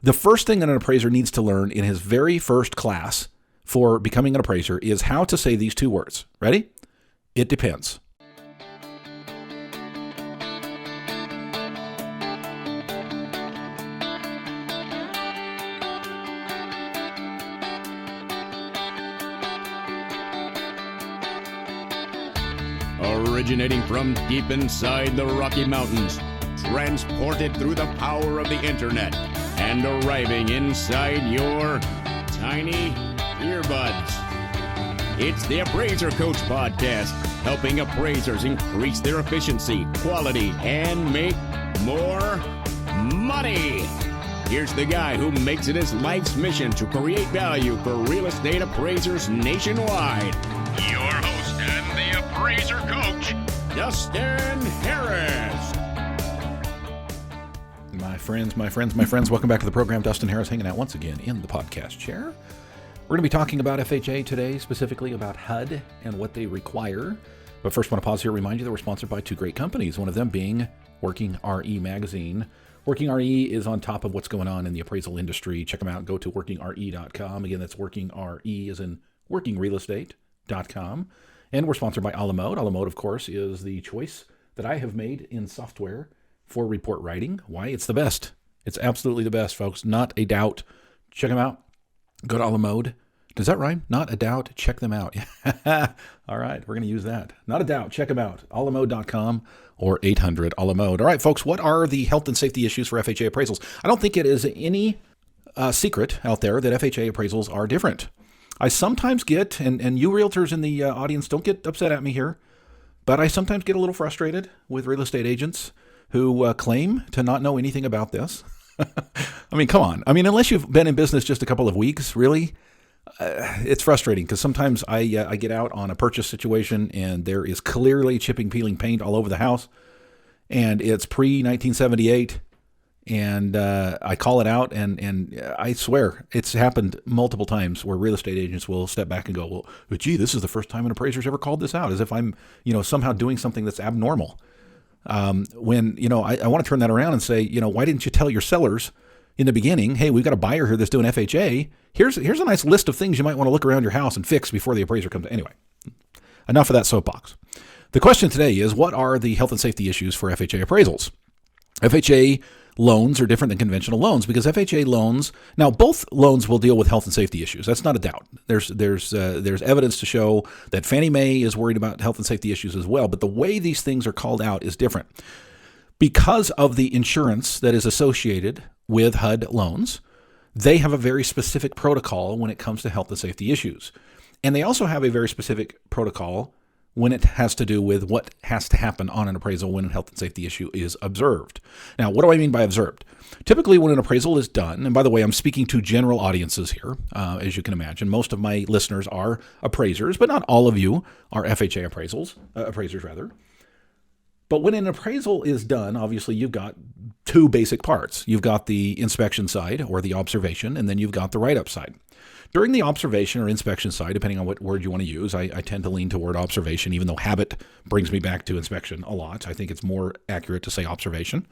The first thing that an appraiser needs to learn in his very first class for becoming an appraiser is how to say these two words. Ready? It depends. Originating from deep inside the Rocky Mountains, transported through the power of the internet, and arriving inside your tiny earbuds. It's the Appraiser Coach Podcast, helping appraisers increase their efficiency, quality, and make more money. Here's the guy who makes it his life's mission to create value for real estate appraisers nationwide. Your host and the Appraiser Coach, Dustin Harris. My friends, welcome back to the program. Dustin Harris hanging out once again in the podcast chair. We're going to be talking about FHA today, specifically about HUD and what they require. But first, I want to pause here and remind you that we're sponsored by two great companies, one of them being Working RE Magazine. Working RE is on top of what's going on in the appraisal industry. Check them out. Go to workingre.com. Again, that's Working RE as in workingrealestate.com. And we're sponsored by Alamode. Alamode, of course, is the choice that I have made in software for report writing. Why? It's the best. It's absolutely the best, folks. Not a doubt. Check them out. Go to Alamode. Does that rhyme? Not a doubt. Check them out. All right. We're going to use that. Not a doubt. Check them out. Alamode.com or 800 Alamode. All right, folks. What are the health and safety issues for FHA appraisals? I don't think it is any secret out there that FHA appraisals are different. I sometimes get, and you realtors in the audience, don't get upset at me here, but I sometimes get a little frustrated with real estate agents who claim to not know anything about this. I mean, come on. I mean, unless you've been in business just a couple of weeks, really, it's frustrating because sometimes I get out on a purchase situation and there is clearly chipping, peeling paint all over the house, and it's pre-1978, and I call it out, and I swear it's happened multiple times where real estate agents will step back and go, well, gee, this is the first time an appraiser's ever called this out, as if I'm, somehow doing something that's abnormal. When, I want to turn that around and say, why didn't you tell your sellers in the beginning, hey, we've got a buyer here that's doing FHA. Here's a nice list of things you might want to look around your house and fix before the appraiser comes. Anyway, enough of that soapbox. The question today is, what are the health and safety issues for FHA appraisals? FHA loans are different than conventional loans because FHA loans, now both loans will deal with health and safety issues. That's not a doubt. There's evidence to show that Fannie Mae is worried about health and safety issues as well, but the way these things are called out is different. Because of the insurance that is associated with HUD loans, they have a very specific protocol when it comes to health and safety issues. And they also have a very specific protocol when it has to do with what has to happen on an appraisal when a health and safety issue is observed. Now, what do I mean by observed? Typically, when an appraisal is done, and by the way, I'm speaking to general audiences here, as you can imagine. Most of my listeners are appraisers, but not all of you are FHA appraisers. But when an appraisal is done, obviously you've got two basic parts. You've got the inspection side or the observation, and then you've got the write-up side. During the observation or inspection side, depending on what word you want to use, I tend to lean toward observation, even though habit brings me back to inspection a lot. I think it's more accurate to say observation.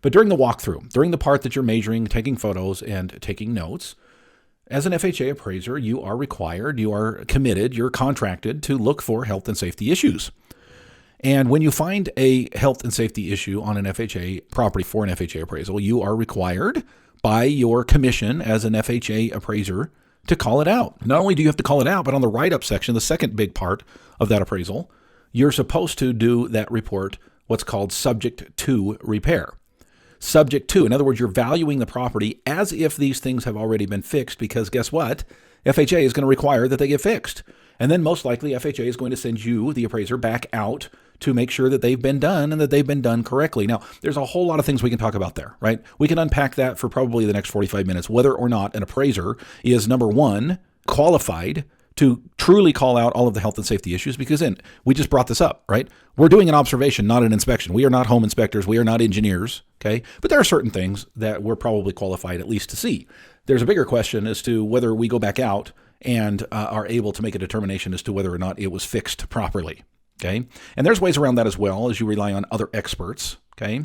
But during the walkthrough, during the part that you're measuring, taking photos, and taking notes, as an FHA appraiser, you are required, you are committed, you're contracted to look for health and safety issues. And when you find a health and safety issue on an FHA property for an FHA appraisal, you are required by your commission as an FHA appraiser to call it out. Not only do you have to call it out, but on the write-up section, the second big part of that appraisal, you're supposed to do that report what's called subject to repair. Subject to, in other words, you're valuing the property as if these things have already been fixed because guess what? FHA is going to require that they get fixed. And then most likely FHA is going to send you, the appraiser, back out to make sure that they've been done and that they've been done correctly. Now, there's a whole lot of things we can talk about there, right? We can unpack that for probably the next 45 minutes, whether or not an appraiser is, number one, qualified to truly call out all of the health and safety issues, because then we just brought this up, right? We're doing an observation, not an inspection. We are not home inspectors. We are not engineers, okay? But there are certain things that we're probably qualified at least to see. There's a bigger question as to whether we go back out and are able to make a determination as to whether or not it was fixed properly, okay? And there's ways around that as well, as you rely on other experts, okay?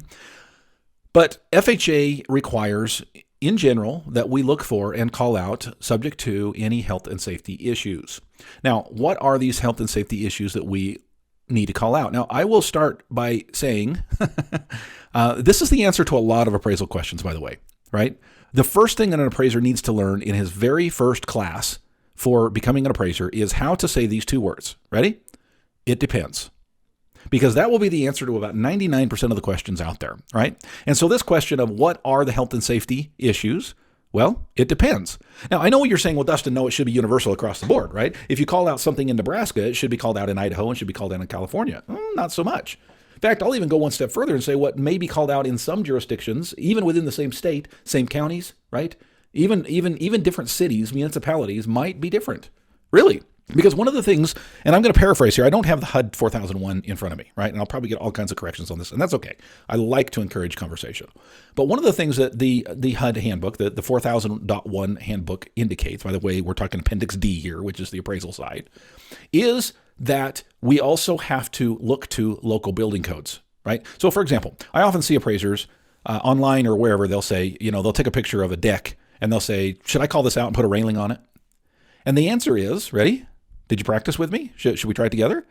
But FHA requires in general that we look for and call out subject to any health and safety issues. Now, what are these health and safety issues that we need to call out? Now, I will start by saying this is the answer to a lot of appraisal questions, by the way, right? The first thing that an appraiser needs to learn in his very first class for becoming an appraiser is how to say these two words. Ready? It depends. Because that will be the answer to about 99% of the questions out there, right? And so this question of what are the health and safety issues? Well, it depends. Now, I know what you're saying, well, Dustin, no, it should be universal across the board, right? If you call out something in Nebraska, it should be called out in Idaho and should be called out in California. Not so much. In fact, I'll even go one step further and say what may be called out in some jurisdictions, even within the same state, same counties, right? Even different cities, municipalities might be different. Really. Because one of the things, and I'm going to paraphrase here, I don't have the HUD 4001 in front of me, right? And I'll probably get all kinds of corrections on this, and that's okay. I like to encourage conversation. But one of the things that the HUD handbook, the 4000.1 handbook indicates, by the way, we're talking Appendix D here, which is the appraisal side, is that we also have to look to local building codes, right? So for example, I often see appraisers online or wherever, they'll say, they'll take a picture of a deck and they'll say, should I call this out and put a railing on it? And the answer is, ready? Did you practice with me? Should we try it together?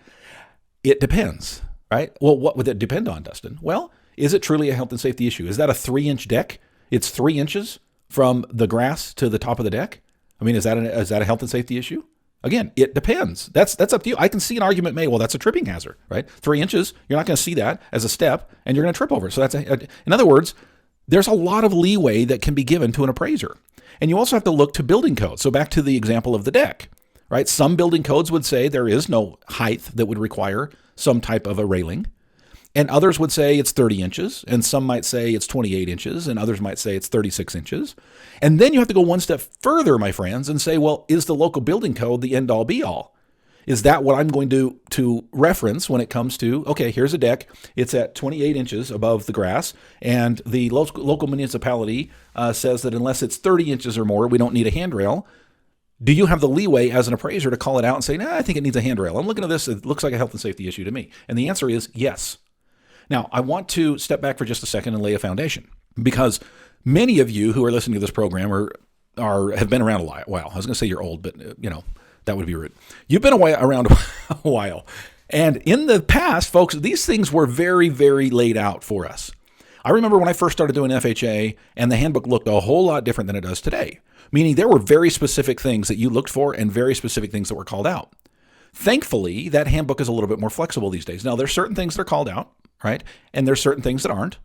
It depends, right? Well, what would that depend on, Dustin? Well, is it truly a health and safety issue? Is that a 3-inch deck? It's 3 inches from the grass to the top of the deck? I mean, is that a health and safety issue? Again, it depends. That's up to you. I can see an argument made, well, that's a tripping hazard, right? 3 inches, you're not going to see that as a step, and you're going to trip over it. So in other words, there's a lot of leeway that can be given to an appraiser. And you also have to look to building codes. So back to the example of the deck. Right? Some building codes would say there is no height that would require some type of a railing. And others would say it's 30 inches. And some might say it's 28 inches. And others might say it's 36 inches. And then you have to go one step further, my friends, and say, well, is the local building code the end all be all? Is that what I'm going to reference when it comes to, okay, here's a deck. It's at 28 inches above the grass. And the local municipality says that unless it's 30 inches or more, we don't need a handrail. Do you have the leeway as an appraiser to call it out and say, I think it needs a handrail? I'm looking at this. It looks like a health and safety issue to me. And the answer is yes. Now, I want to step back for just a second and lay a foundation, because many of you who are listening to this program have been around a while. I was going to say you're old, but that would be rude. You've been around a while. And in the past, folks, these things were very, very laid out for us. I remember when I first started doing FHA, and the handbook looked a whole lot different than it does today. Meaning there were very specific things that you looked for and very specific things that were called out. Thankfully, that handbook is a little bit more flexible these days. Now, there's certain things that are called out, right? And there's certain things that aren't.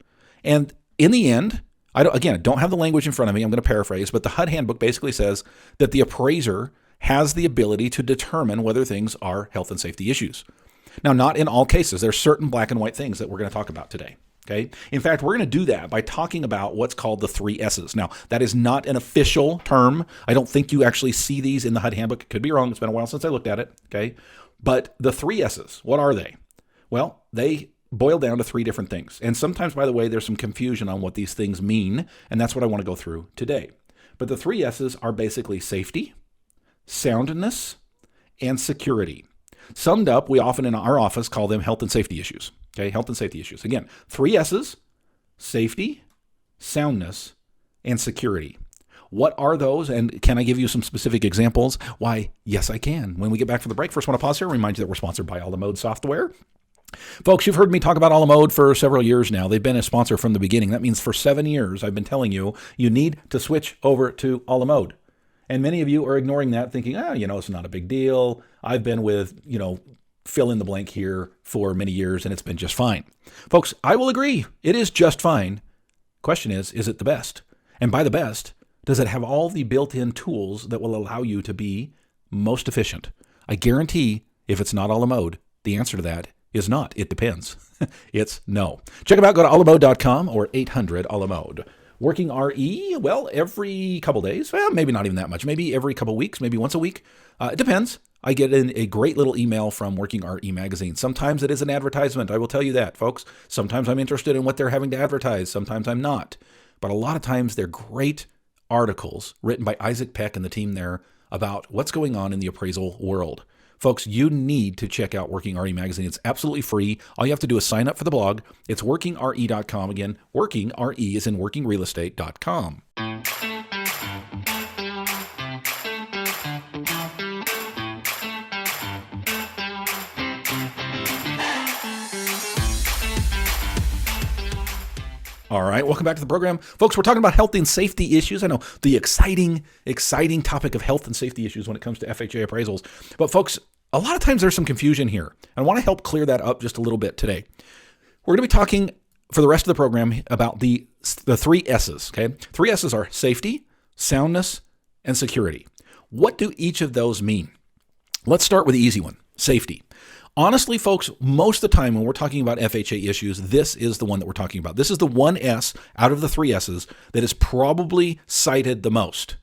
And in the end, I don't have the language in front of me. I'm going to paraphrase, but the HUD handbook basically says that the appraiser has the ability to determine whether things are health and safety issues. Now, not in all cases. There's certain black and white things that we're going to talk about today. Okay. In fact, we're going to do that by talking about what's called the 3 S's. Now, that is not an official term. I don't think you actually see these in the HUD handbook. It could be wrong. It's been a while since I looked at it. Okay. But the 3 S's, what are they? Well, they boil down to 3 different things. And sometimes, by the way, there's some confusion on what these things mean. And that's what I want to go through today. But the 3 S's are basically safety, soundness, and security. Summed up, we often in our office call them health and safety issues. Okay, health and safety issues. Again, 3 S's, safety, soundness, and security. What are those? And can I give you some specific examples? Why, yes, I can. When we get back from the break, first I want to pause here and remind you that we're sponsored by All the Mode Software. Folks, you've heard me talk about All the Mode for several years now. They've been a sponsor from the beginning. That means for 7 years, I've been telling you, you need to switch over to All the Mode. And many of you are ignoring that, thinking, it's not a big deal. I've been with, fill in the blank here for many years, and it's been just fine. Folks, I will agree. It is just fine. Question is it the best? And by the best, does it have all the built-in tools that will allow you to be most efficient? I guarantee if it's not All the Mode, the answer to that is not. It depends. It's no. Check them out. Go to allamode.com or 800-ALLAMODE. Working RE, well, every couple days. Well, maybe not even that much. Maybe every couple weeks, maybe once a week. It depends. I get a great little email from Working RE magazine. Sometimes it is an advertisement. I will tell you that, folks. Sometimes I'm interested in what they're having to advertise. Sometimes I'm not. But a lot of times they're great articles written by Isaac Peck and the team there about what's going on in the appraisal world. Folks, you need to check out Working RE magazine. It's absolutely free. All you have to do is sign up for the blog. It's workingre.com. Again, Working RE is in workingrealestate.com. All right, welcome back to the program. Folks, we're talking about health and safety issues. I know the exciting topic of health and safety issues when it comes to FHA appraisals. But folks, a lot of times there's some confusion here. I want to help clear that up just a little bit today. We're going to be talking for the rest of the program about the three S's, okay? Three S's are safety, soundness, and security. What do each of those mean? Let's start with the easy one, safety. Honestly, folks, most of the time when we're talking about FHA issues, this is the one that we're talking about. This is the one S out of the three S's that is probably cited the most.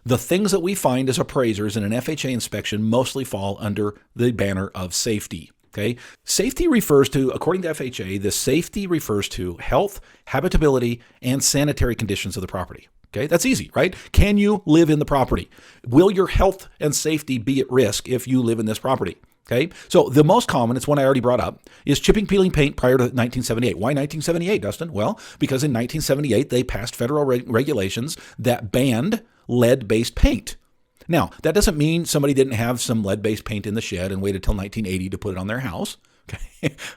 The things that we find as appraisers in an FHA inspection mostly fall under the banner of safety. Okay. Safety refers to, according to FHA, the safety refers to health, habitability, and sanitary conditions of the property. Okay, that's easy, right? Can you live in the property? Will your health and safety be at risk if you live in this property? Okay, so the most common, it's one I already brought up, is chipping, peeling paint prior to 1978. Why 1978, Dustin? Well, because in 1978, they passed federal regulations that banned lead-based paint. Now, that doesn't mean somebody didn't have some lead-based paint in the shed and waited till 1980 to put it on their house.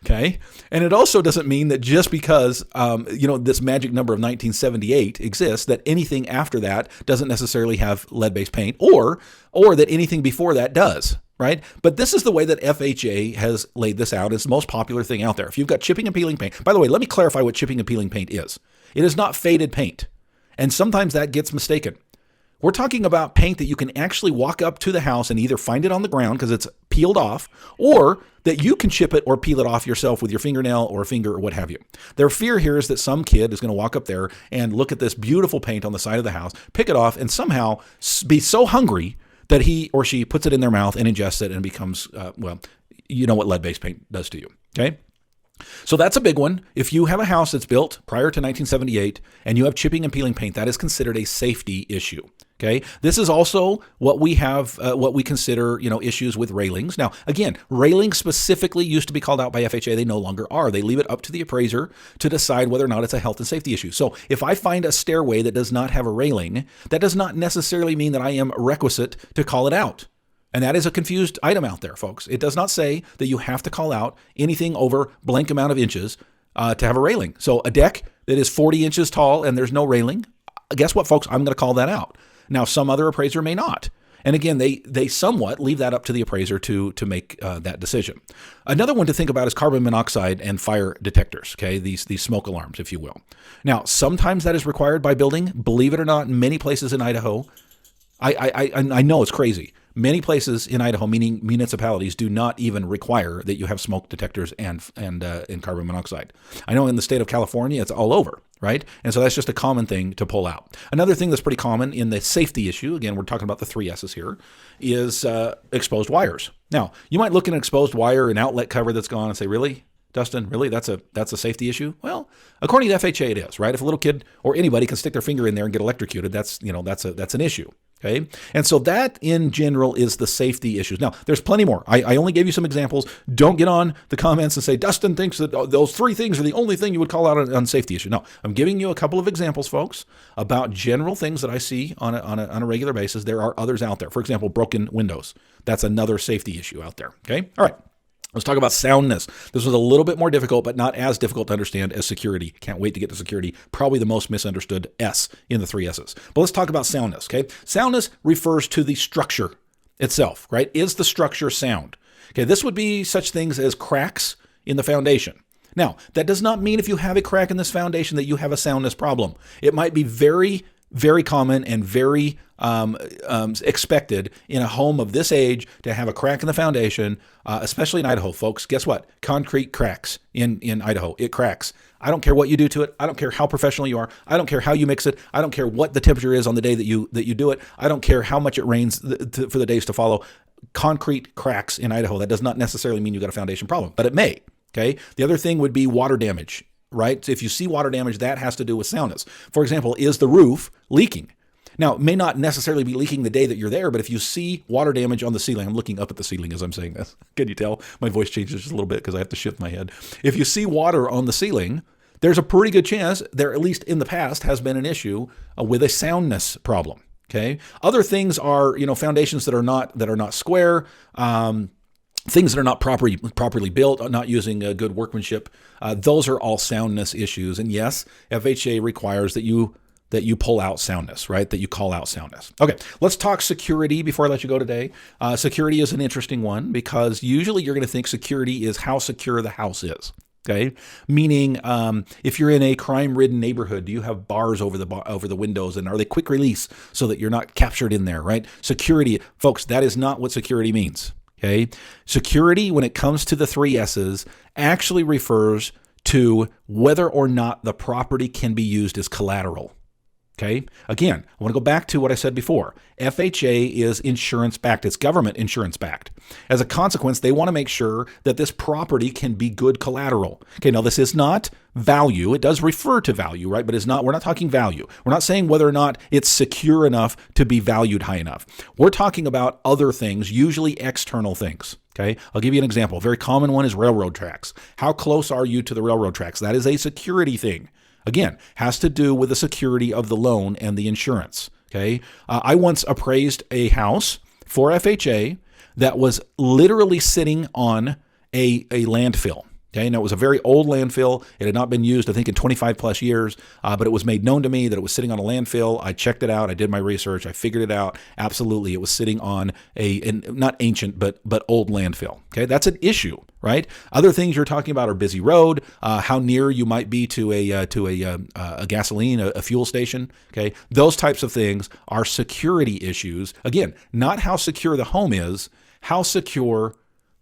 Okay. And it also doesn't mean that just because, this magic number of 1978 exists, that anything after that doesn't necessarily have lead-based paint or that anything before that does. Right? But this is the way that FHA has laid this out. It's the most popular thing out there. If you've got chipping and peeling paint, by the way, let me clarify what chipping and peeling paint is. It is not faded paint. And sometimes that gets mistaken. We're talking about paint that you can actually walk up to the house and either find it on the ground because it's peeled off, or that you can chip it or peel it off yourself with your fingernail or a finger or what have you. Their fear here is that some kid is going to walk up there and look at this beautiful paint on the side of the house, pick it off, and somehow be so hungry that he or she puts it in their mouth and ingests it and becomes, you know what lead-based paint does to you, okay? So that's a big one. If you have a house that's built prior to 1978 and you have chipping and peeling paint, that is considered a safety issue. Okay. This is also what we have, what we consider, issues with railings. Now, again, railings specifically used to be called out by FHA. They no longer are. They leave it up to the appraiser to decide whether or not it's a health and safety issue. So if I find a stairway that does not have a railing, that does not necessarily mean that I am requisite to call it out. And that is a confused item out there, folks. It does not say that you have to call out anything over blank amount of inches to have a railing. So a deck that is 40 inches tall and there's no railing, guess what, folks? I'm going to call that out. Now, some other appraiser may not. And again, they somewhat leave that up to the appraiser to make that decision. Another one to think about is carbon monoxide and fire detectors, okay? These smoke alarms, if you will. Now, sometimes that is required by building. Believe it or not, in many places in Idaho, I know it's crazy. Many places in Idaho, meaning municipalities, do not even require that you have smoke detectors and carbon monoxide. I know in the state of California, it's all over, right? And so that's just a common thing to pull out. Another thing that's pretty common in the safety issue, again, we're talking about the three S's here, is exposed wires. Now, you might look at an exposed wire, an outlet cover that's gone, and say, really? Dustin, really? That's a safety issue? Well, according to FHA, it is, right? If a little kid or anybody can stick their finger in there and get electrocuted, that's an issue. Okay. And so that in general is the safety issues. Now, there's plenty more. I only gave you some examples. Don't get on the comments and say, Dustin thinks that those three things are the only thing you would call out on safety issue. No, I'm giving you a couple of examples, folks, about general things that I see on a regular basis. There are others out there. For example, broken windows. That's another safety issue out there. Okay. All right. Let's talk about soundness. This was a little bit more difficult, but not as difficult to understand as security. Can't wait to get to security. Probably the most misunderstood S in the three S's. But let's talk about soundness, okay? Soundness refers to the structure itself, right? Is the structure sound? Okay, this would be such things as cracks in the foundation. Now, that does not mean if you have a crack in this foundation that you have a soundness problem. It might be very, very common and very expected in a home of this age to have a crack in the foundation, especially in Idaho, folks. Guess what? Concrete cracks in Idaho. It cracks. I don't care what you do to it. I don't care how professional you are. I don't care how you mix it. I don't care what the temperature is on the day that you do it. I don't care how much it rains for the days to follow. Concrete cracks in Idaho. That does not necessarily mean you got a foundation problem, but it may. Okay. The other thing would be water damage, right? If you see water damage, that has to do with soundness. For example, is the roof leaking? Now, it may not necessarily be leaking the day that you're there, but if you see water damage on the ceiling, I'm looking up at the ceiling as I'm saying this. Can you tell? My voice changes just a little bit because I have to shift my head. If you see water on the ceiling, there's a pretty good chance there, at least in the past, has been an issue with a soundness problem. Okay. Other things are, foundations that are not square. things that are not properly built, not using good workmanship, those are all soundness issues. And yes, FHA requires that you pull out soundness, right? That you call out soundness. Okay, let's talk security before I let you go today. Security is an interesting one because usually you're going to think security is how secure the house is. Okay, meaning if you're in a crime-ridden neighborhood, do you have bars over the windows, and are they quick release so that you're not captured in there, right? Security, folks, that is not what security means. Okay, security, when it comes to the 3 S's, actually refers to whether or not the property can be used as collateral. Okay. Again, I want to go back to what I said before. FHA is insurance-backed. It's government insurance-backed. As a consequence, they want to make sure that this property can be good collateral. Okay. Now, this is not value. It does refer to value, right? But we're not talking value. We're not saying whether or not it's secure enough to be valued high enough. We're talking about other things, usually external things. Okay. I'll give you an example. A very common one is railroad tracks. How close are you to the railroad tracks? That is a security thing. Again, has to do with the security of the loan and the insurance. Okay, I once appraised a house for FHA that was literally sitting on a landfill. Okay, now it was a very old landfill. It had not been used, I think, in 25 plus years, but it was made known to me that it was sitting on a landfill. I checked it out. I did my research. I figured it out. Absolutely, it was sitting on not ancient, but old landfill. Okay, that's an issue, right? Other things you're talking about are busy road, how near you might be to a gasoline, a fuel station. Okay, those types of things are security issues. Again, not how secure the home is, how secure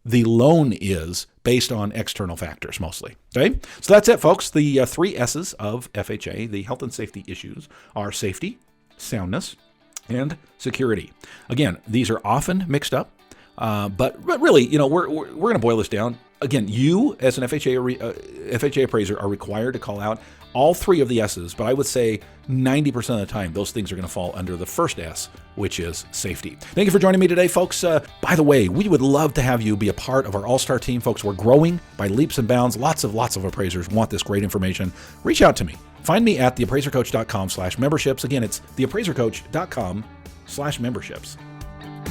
the loan is based on external factors mostly. Okay, so that's it, folks. The 3 S's of FHA, the health and safety issues, are safety, soundness, and security. Again, these are often mixed up, but really, we're going to boil this down. Again, you as an FHA appraiser are required to call out all 3 of the S's, but I would say 90% of the time, those things are going to fall under the first S, which is safety. Thank you for joining me today, folks. By the way, we would love to have you be a part of our all-star team, folks. We're growing by leaps and bounds. Lots of appraisers want this great information. Reach out to me. Find me at theappraisercoach.com/memberships. Again, it's theappraisercoach.com/memberships.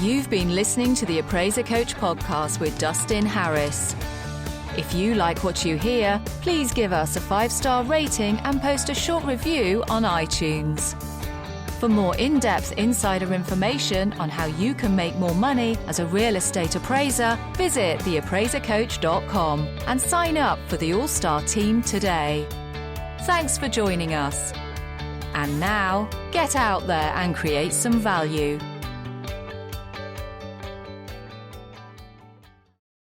You've been listening to the Appraiser Coach podcast with Dustin Harris. If you like what you hear, please give us a 5-star rating and post a short review on iTunes. For more in-depth insider information on how you can make more money as a real estate appraiser, visit theappraisercoach.com and sign up for the All-Star team today. Thanks for joining us. And now, get out there and create some value.